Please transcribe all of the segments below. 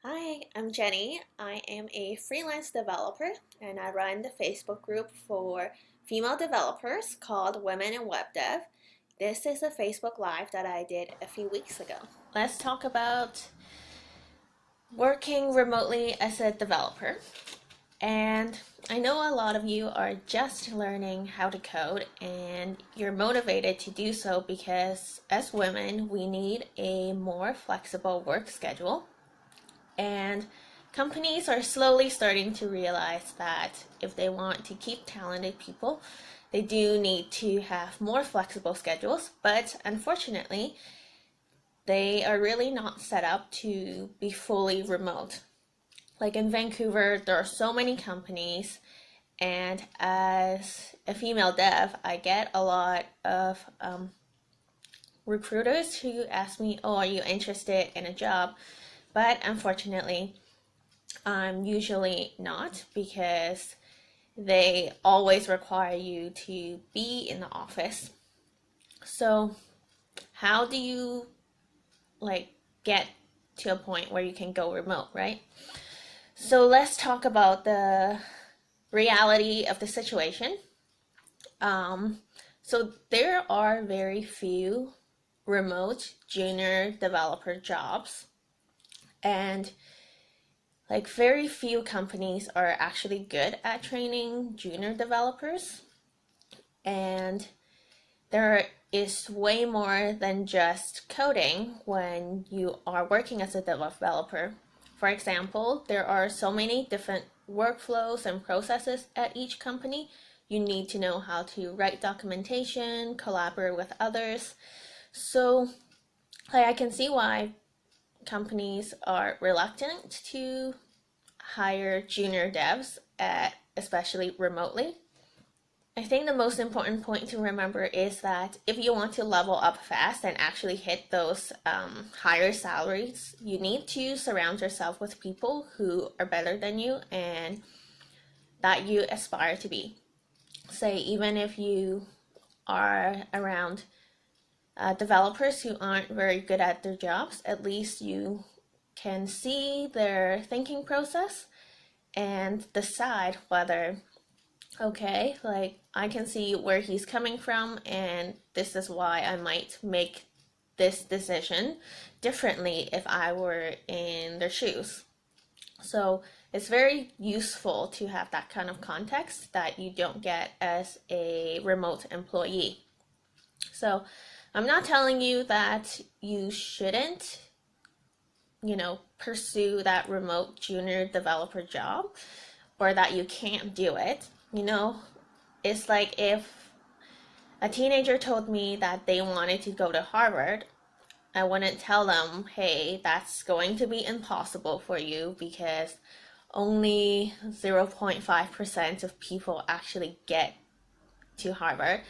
Hi, I'm Jenny. I am a freelance developer and I run the Facebook group for female developers called Women in Web Dev. This is a Facebook Live that I did a few weeks ago. Let's talk about working remotely as a developer. And I know a lot of you are just learning how to code and you're motivated to do so because as women, we need a more flexible work schedule. And companies are slowly starting to realize that if they want to keep talented people, they do need to have more flexible schedules. But unfortunately, they are really not set up to be fully remote. Like in Vancouver, there are so many companies, and as a female dev, I get a lot of recruiters who ask me, "Oh, are you interested in a job?" But unfortunately, I'm usually not because they always require you to be in the office. So, how do you like get to a point where you can go remote, right? So, let's talk about the reality of the situation. Um, so, there are very few remote junior developer jobs, and like very few companies are actually good at training junior developers. And there is way more than just coding when you are working as a developer. For example, there are so many different workflows and processes at each company. You need to know how to write documentation, collaborate with others. So I can see why companies are reluctant to hire junior devs especially remotely. I think the most important point to remember is that if you want to level up fast and actually hit those higher salaries, you need to surround yourself with people who are better than you and that you aspire to be. Say, even if you are around developers who aren't very good at their jobs, at least you can see their thinking process and decide whether, okay, like I can see where he's coming from, and this is why I might make this decision differently if I were in their shoes. So it's very useful to have that kind of context that you don't get as a remote employee. So I'm not telling you that you shouldn't, pursue that remote junior developer job or that you can't do it. It's like if a teenager told me that they wanted to go to Harvard, I wouldn't tell them, hey, that's going to be impossible for you because only 0.5% of people actually get to Harvard.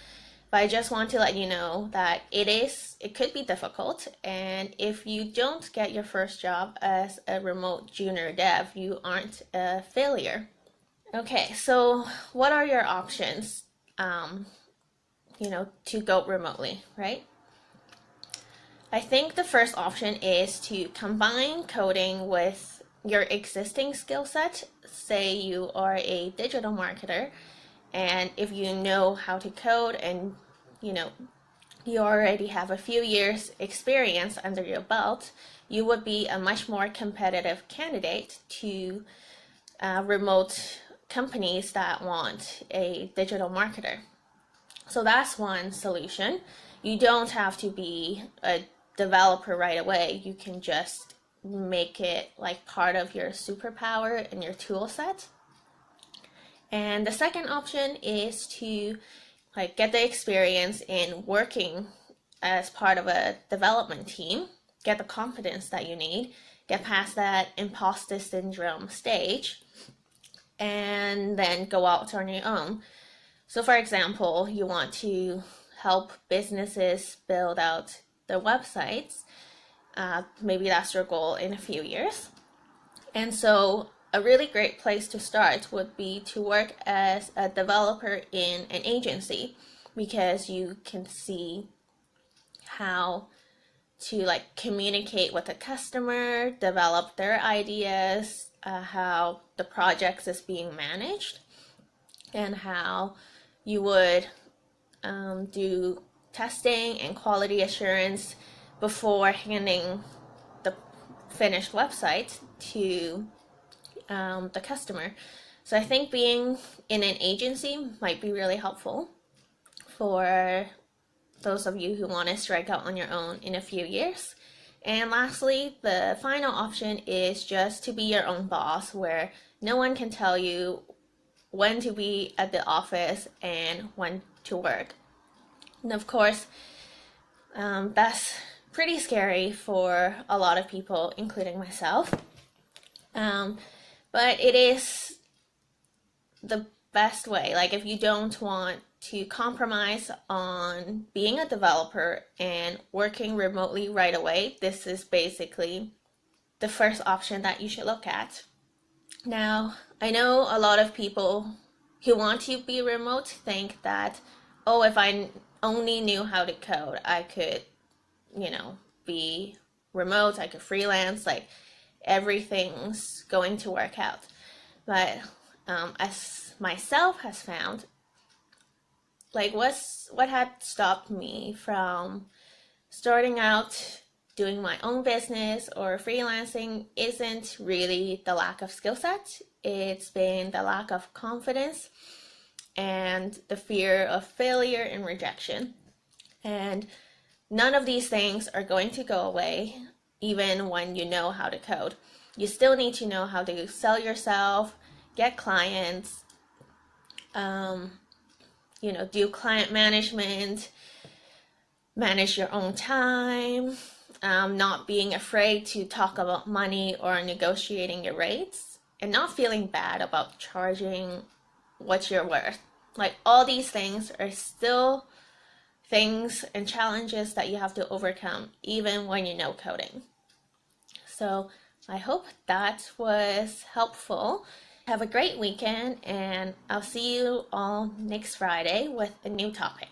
But I just want to let you know that it could be difficult. And if you don't get your first job as a remote junior dev, you aren't a failure. Okay, so what are your options, to go remotely, right? I think the first option is to combine coding with your existing skill set. Say you are a digital marketer, and if you know how to code and you know you already have a few years experience under your belt, you would be a much more competitive candidate to remote companies that want a digital marketer. So that's one solution. You don't have to be a developer right away. You can just make it like part of your superpower and your tool set. And the second option is to like get the experience in working as part of a development team, get the confidence that you need, get past that imposter syndrome stage, and then go out on your own. So, for example, you want to help businesses build out their websites. Maybe that's your goal in a few years. And so, a really great place to start would be to work as a developer in an agency because you can see how to like communicate with the customer, develop their ideas, how the projects is being managed, and how you would do testing and quality assurance before handing the finished website to the customer. So I think being in an agency might be really helpful for those of you who want to strike out on your own in a few years. And lastly, the final option is just to be your own boss, where no one can tell you when to be at the office and when to work. And of course, that's pretty scary for a lot of people, including myself. But it is the best way. Like, if you don't want to compromise on being a developer and working remotely right away, this is basically the first option that you should look at. Now, I know a lot of people who want to be remote think that, oh, if I only knew how to code, I could, be remote, I could freelance, like everything's going to work out. But as myself has found, like what had stopped me from starting out doing my own business or freelancing isn't really the lack of skill set. It's been the lack of confidence and the fear of failure and rejection. And none of these things are going to go away even when you know how to code. You still need to know how to sell yourself, get clients, do client management, manage your own time, not being afraid to talk about money or negotiating your rates, and not feeling bad about charging what you're worth. Like, all these things are still things and challenges that you have to overcome even when you know coding. So I hope that was helpful. Have a great weekend, and I'll see you all next Friday with a new topic.